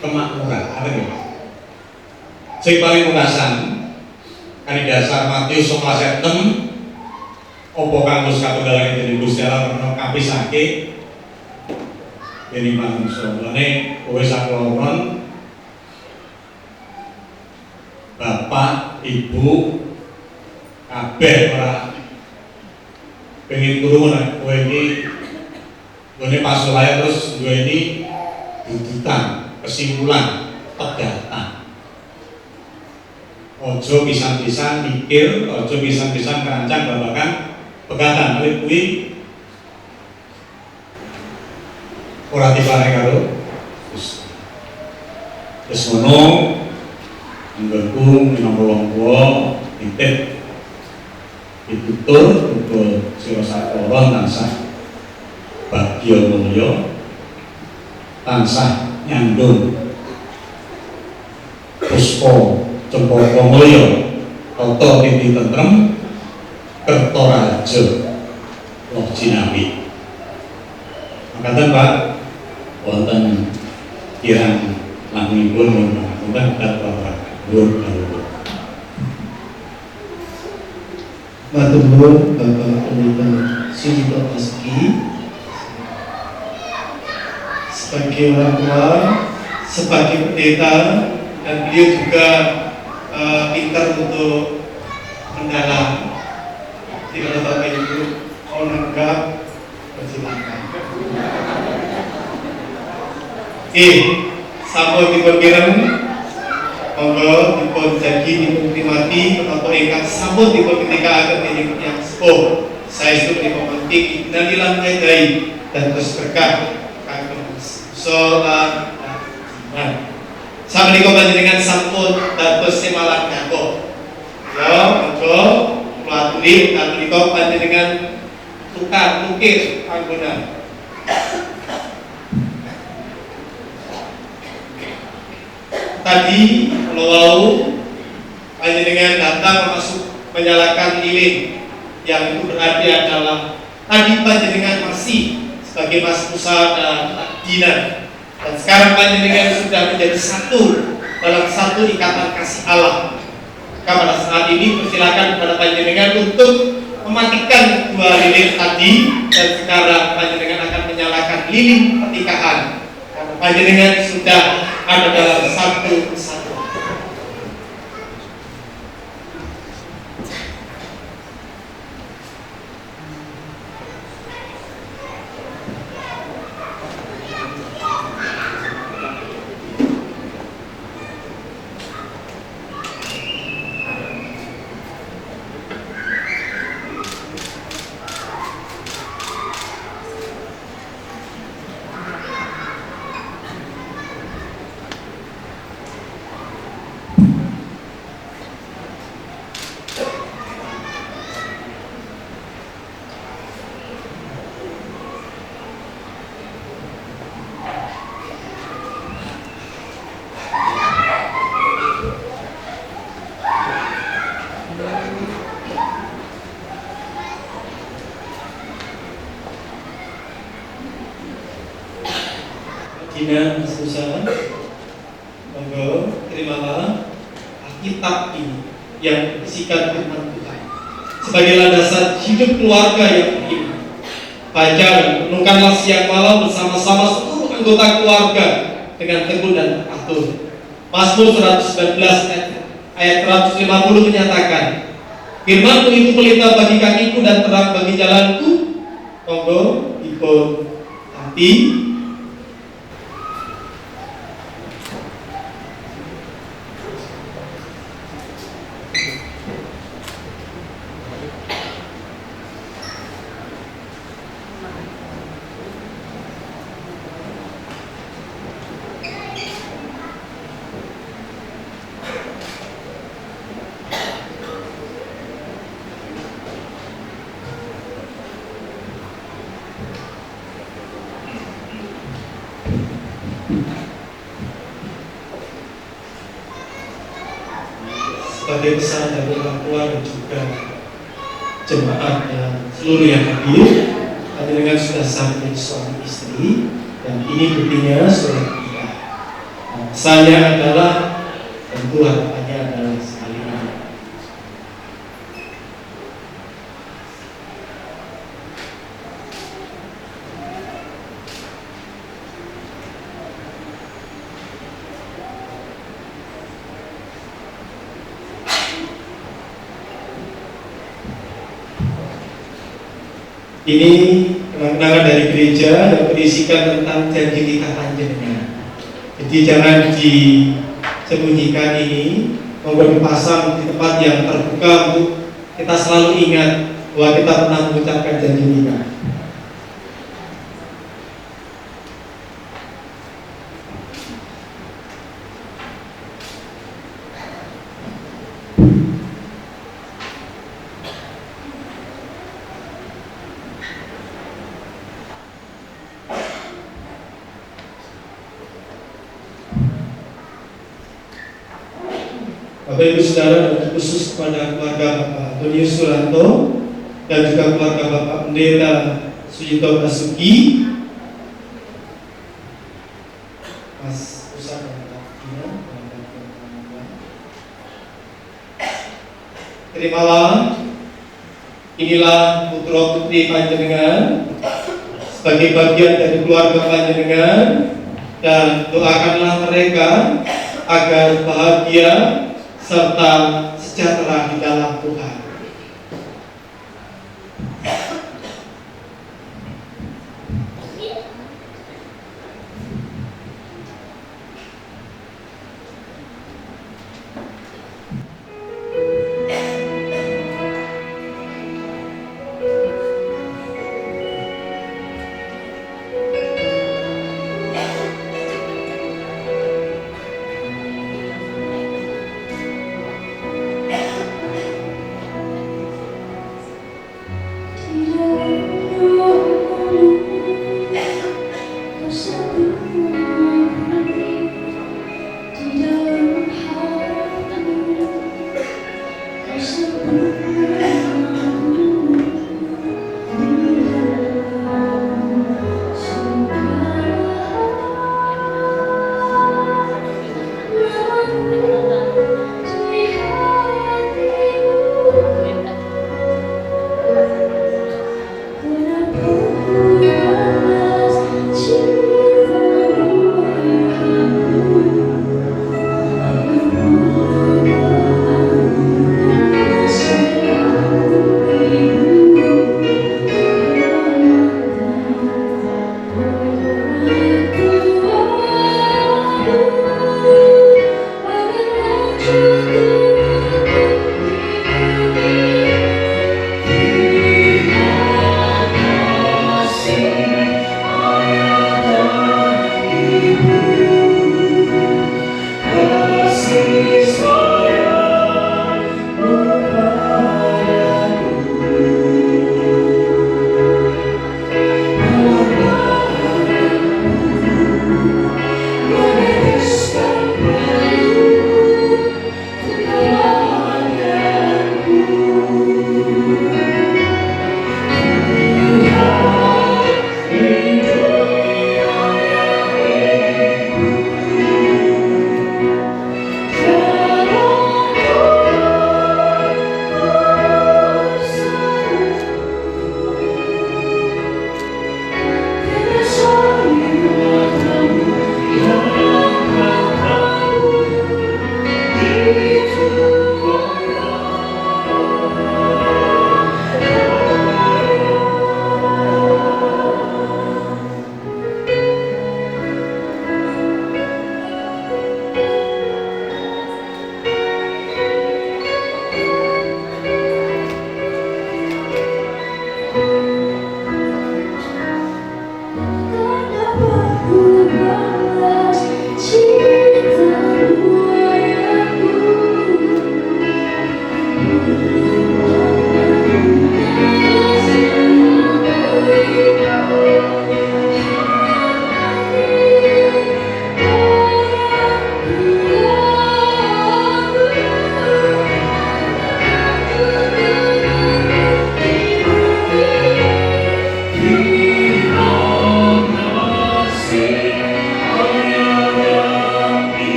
kemakmuran, ada nggak? Sing paling pungkasan kan di dasar Matius 11 ayat 6 apa kang wis katunggalan dening Gusti Allah menawa kapisake dening manungsa. Mulane kowe sakloron bapak, ibu, kabeh ora pengen kurung kowe iki ngene pasulaya terus duweni dudutan, kesimpulan, pegatan. Ojo pisan-pisan mikir, ojo pisan-pisan kerancang babakan pegatan. Kuwi kuwi ora dipare karo Gusti. Wis ngono nggelku minangka wong tuwa titip ditutur uga sira sakloron tansah bagya mulya tansah nyandung puspa cempaka mulya tata titi tentrem kerta raja loh jinawi. Makaten Pak wonten kirang langkungipun wonten Bapak Nur Matur nuwun Bapak Pendeta Sugito Basuki sebagai orang tua, sebagai pendeta, dan beliau juga pintar untuk mendalam. Jika Bapak Ibu mau nanggap, persilakan. Sampun dipun kirem, monggo dipun janji dipun timati menapa ingkang sampun dipun ngendikaaken dening Yang Sepuh. Saestu menika penting dan dilantai dari dan terus berkah kagem sholat iman. Samenika panjenengan sampun dados semalan gakoh. Ya, monggo kula aturi menika panjenengan tukang lukis panggonan. Tadi kalau panjenengan datang masuk menyalakan lilin yang itu berarti adalah tadi panjenengan masih sebagai mas Musa dan Dinan, dan sekarang panjenengan sudah menjadi satu dalam satu ikatan kasih Allah. Pada saat ini persilakan kepada panjenengan untuk mematikan dua lilin tadi, dan sekarang panjenengan akan menyalakan lilin pernikahan karena panjenengan sudah ada dalam satu kesatuan. Dina Mas Musa, monggo terimalah Alkitab ini yang berisikan firman Tuhan sebagai landasan hidup keluarga yang beriman. Baca dan renungkanlah siang malam bersama-sama seluruh anggota keluarga dengan tekun dan teratur. Mazmur 119 ayat 150 menyatakan, firman-Mu itu pelita bagi kakiku dan terang bagi jalanku. Monggo dipun hati. Sebagai pesan dari orang tua dan juga jemaat yang seluruh yang hadir, dengan sudah sampai suami istri dan ini buktinya sudah nikah. Saya adalah tentu harapannya adalah sekalian. Ini kenang-kenangan dari gereja yang berisikan tentang janji nikah panjenengan. Jadi jangan disembunyikan ini, monggo dipasang di tempat yang terbuka untuk kita selalu ingat bahwa kita pernah mengucapkan janji nikah. Bapak Ibu Saudara, dan khusus kepada keluarga Bapak Antonius Suranto dan juga keluarga Bapak Pendeta Suyito Basuki, Mas Usah dan Pak Dina, terimalah, inilah putra putri panjenengan sebagai bagian dari keluarga panjenengan, dan doakanlah mereka agar bahagia serta sejahtera di dalam Tuhan.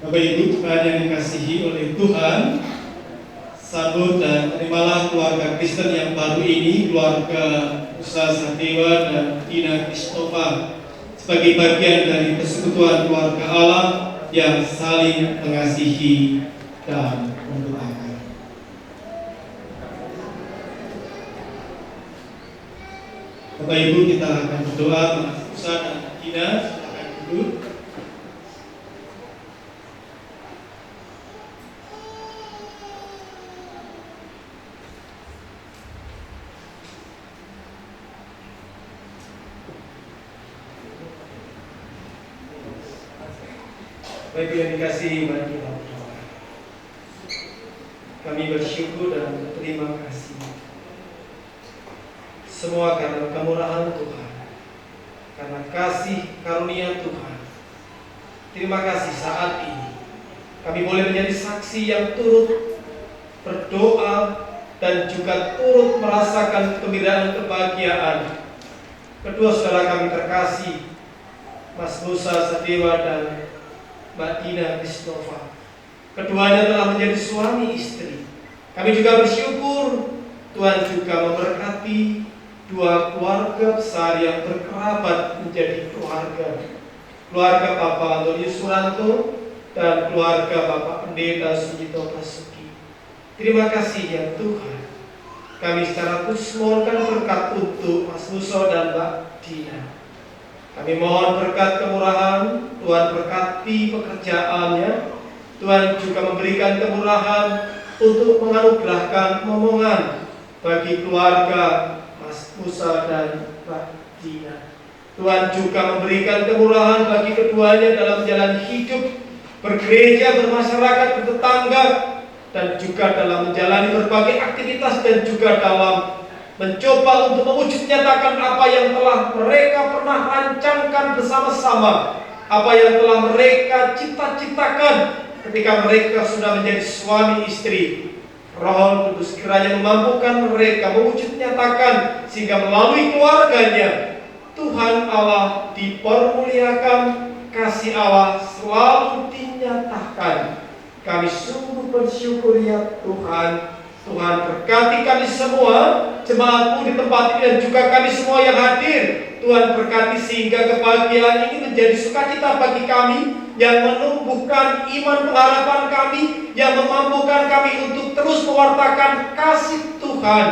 Bapak Ibu Tuhan yang dikasihi oleh Tuhan, sambut dan terimalah keluarga Kristen yang baru ini, keluarga Nusa Sadewa dan Tina Kristova, sebagai bagian dari persekutuan keluarga Allah yang saling mengasihi dan mendoakan. Bapak Ibu, kita akan berdoa untuk Nusa dan Tina. Silakan duduk. Bapak yang dikasihi, mari kita berdoa. Kami bersyukur dan berterima kasih semua karena kemurahan Tuhan, karena kasih karunia Tuhan. Terima kasih saat ini kami boleh menjadi saksi yang turut berdoa dan juga turut merasakan kegembiraan kebahagiaan kedua saudara kami terkasih, Mas Nusa Sadewa dan Mbak Tina Kristova. Keduanya telah menjadi suami istri. Kami juga bersyukur Tuhan juga memberkati dua keluarga besar yang berkerabat menjadi keluarga Bapak Antonius Suranto dan keluarga Bapak Pendeta Sujito Basuki. Terima kasih ya Tuhan. Kami secara khusus mohonkan berkat untuk Mas Nusa dan Mbak Tina. Kami mohon berkat kemurahan, Tuhan berkati pekerjaannya. Tuhan juga memberikan kemurahan untuk menganugerahkan momongan bagi keluarga Mas Nusa dan Mbak Tina. Tuhan juga memberikan kemurahan bagi keduanya dalam jalan hidup, bergereja, bermasyarakat, bertetangga, dan juga dalam menjalani berbagai aktivitas dan juga dalam mencoba untuk mewujud nyatakan apa yang telah mereka pernah rancangkan bersama-sama, apa yang telah mereka cita-citakan ketika mereka sudah menjadi suami istri. Roh Kudus kiranya memampukan mereka mewujud nyatakan sehingga melalui keluarganya Tuhan Allah dipermuliakan, kasih Allah selalu dinyatakan. Kami sungguh bersyukur ya Tuhan. Tuhan berkati kami semua, jemaat-Mu di tempat ini dan juga kami semua yang hadir. Tuhan berkati sehingga kebahagiaan ini menjadi sukacita bagi kami, yang menumbuhkan iman pengharapan kami, yang memampukan kami untuk terus mewartakan kasih Tuhan.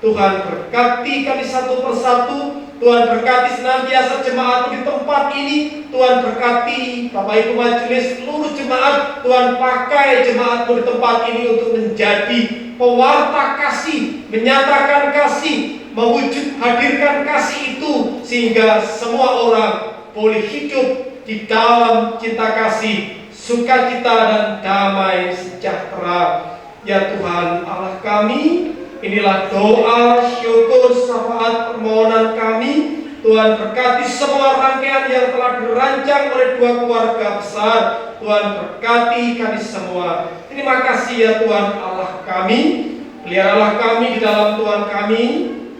Tuhan berkati kami satu persatu. Tuhan berkati senantiasa jemaat di tempat ini. Tuhan berkati Bapak Ibu majelis, seluruh jemaat. Tuhan pakai jemaat-Mu di tempat ini untuk menjadi pewarta kasih, menyatakan kasih, mewujud hadirkan kasih itu, sehingga semua orang boleh hidup di dalam cinta kasih, sukacita dan damai sejahtera. Ya Tuhan Allah kami, inilah doa, syukur, syafaat, permohonan kami. Tuhan berkati semua rangkaian yang telah dirancang oleh dua keluarga besar. Tuhan berkati kami semua. Terima kasih ya Tuhan Allah kami. Peliharalah kami di dalam Tuhan kami,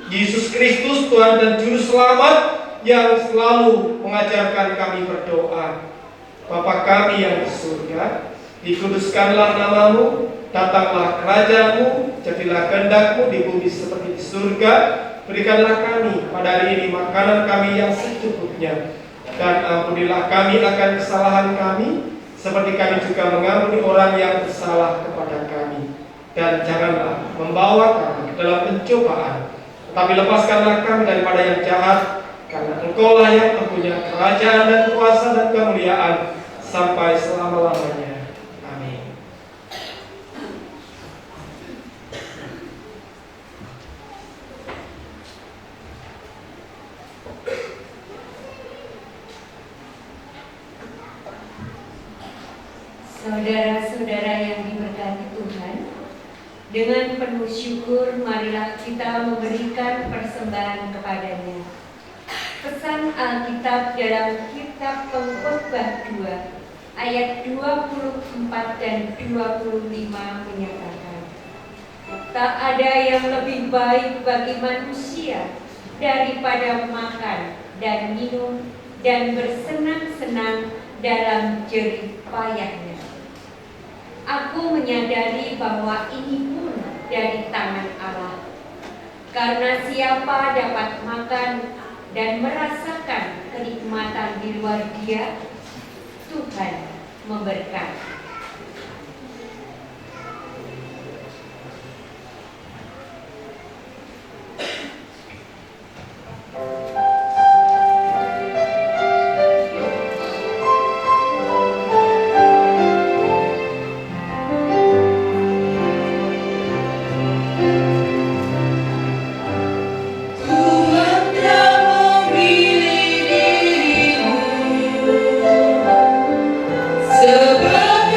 Yesus Kristus, Tuhan dan Juru Selamat, yang selalu mengajarkan kami berdoa. Bapa kami yang di surga, dikuduskanlah nama-Mu, datanglah kerajaan-Mu, jadilah kehendak-Mu di bumi seperti di surga. Berikanlah kami pada hari ini makanan kami yang secukupnya, dan ampunilah kami akan kesalahan kami, seperti kami juga mengampuni orang yang bersalah kepada kami. Dan janganlah membawa kami ke dalam pencobaan, tetapi lepaskanlah kami daripada yang jahat, karena Engkau-lah yang mempunyai kerajaan dan kuasa dan kemuliaan sampai selama-lamanya. Amin. Saudara-saudara yang diberkati Tuhan, dengan penuh syukur marilah kita memberikan persembahan kepada-Nya. Pesan Alkitab dalam kitab Pengkhotbah 2 ayat 24 dan 25 menyatakan, tak ada yang lebih baik bagi manusia daripada makan dan minum dan bersenang-senang dalam jerih payahnya. Aku menyadari bahwa ini pun dari tangan Allah, karena siapa dapat makan dan merasakan kenikmatan di luar Dia, Tuhan memberkati. Sebagai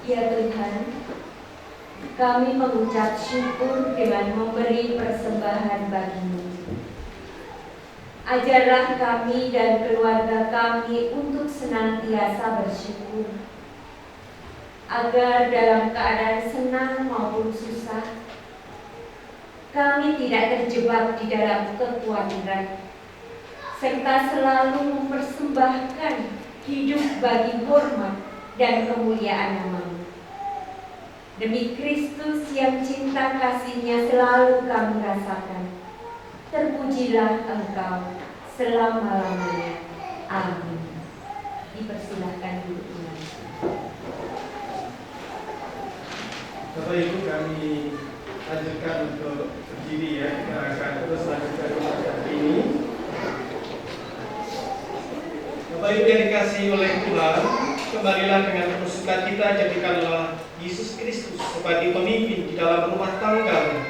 Ya Tuhan, kami mengucap syukur dengan memberi persembahan bagi-Mu. Ajarlah kami dan keluarga kami untuk senantiasa bersyukur, agar dalam keadaan senang maupun susah, kami tidak terjebak di dalam kekhawatiran, serta selalu mempersembahkan hidup bagi hormat dan kemuliaan nama-Mu. Demi Kristus yang cinta kasih-Nya selalu kami rasakan, terpujilah Engkau selama-lamanya. Amin. Dipersilahkan duduk kembali. Bapak Ibu, kami lanjutkan untuk berdiri ya. Kita akan terus lanjutkan ibadah ini. Bapak Ibu yang dikasihi oleh Tuhan, kembalilah dengan penuh sukacita, jadikanlah Yesus Kristus sebagai pemimpin di dalam rumah tanggamu,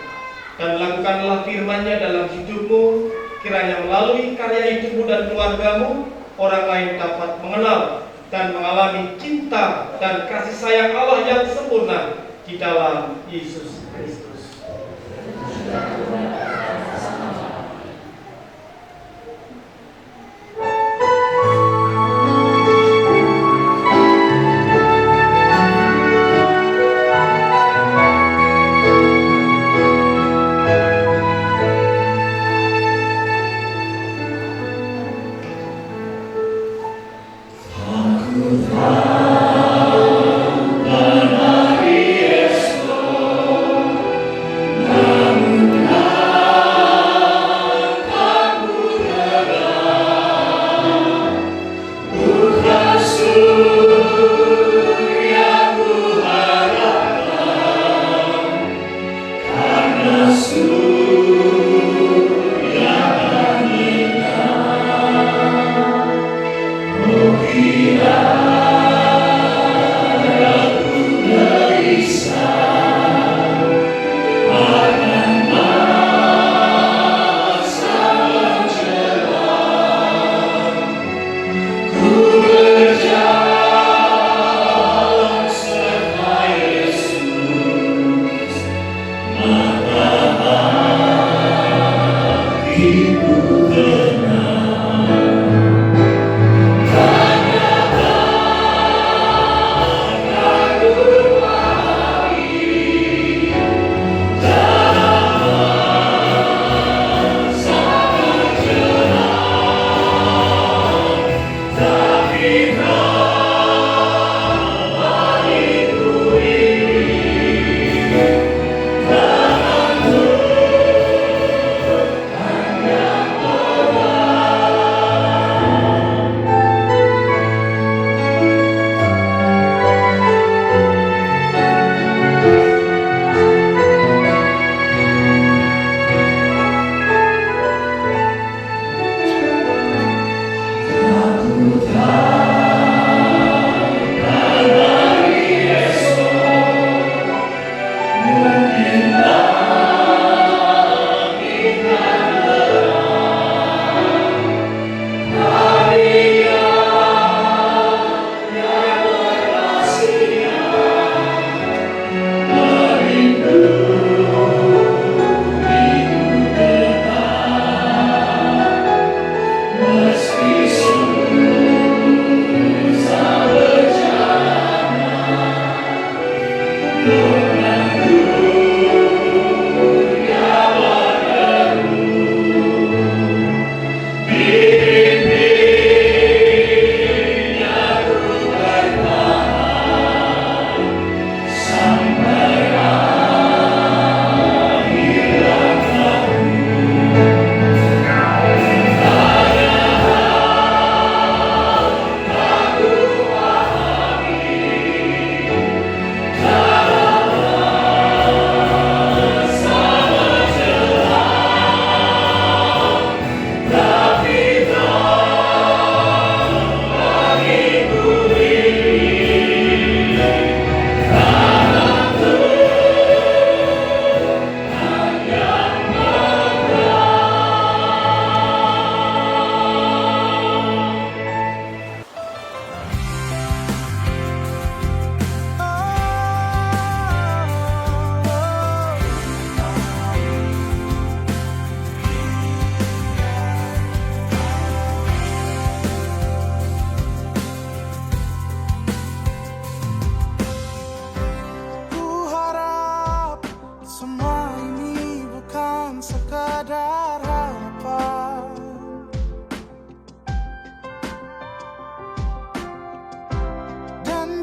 dan lakukanlah firman-Nya dalam hidupmu. Kiranya melalui karya hidupmu dan keluargamu, orang lain dapat mengenal dan mengalami cinta dan kasih sayang Allah yang sempurna di dalam Yesus Kristus. Oh,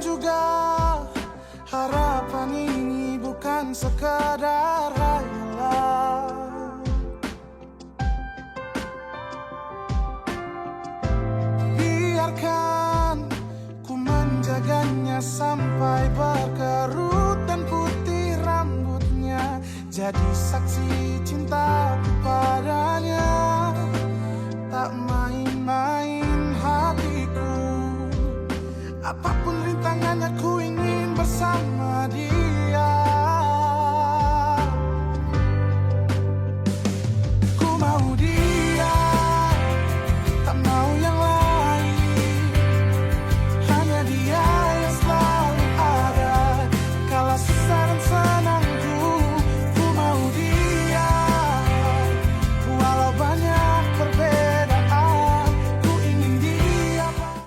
juga harapan ini bukan sekadar hayalan. Biarkan ku menjaganya sampai berkerut dan putih rambutnya, jadi saksi cintaku padanya. Tak main-main hatiku, apapun rintangannya ku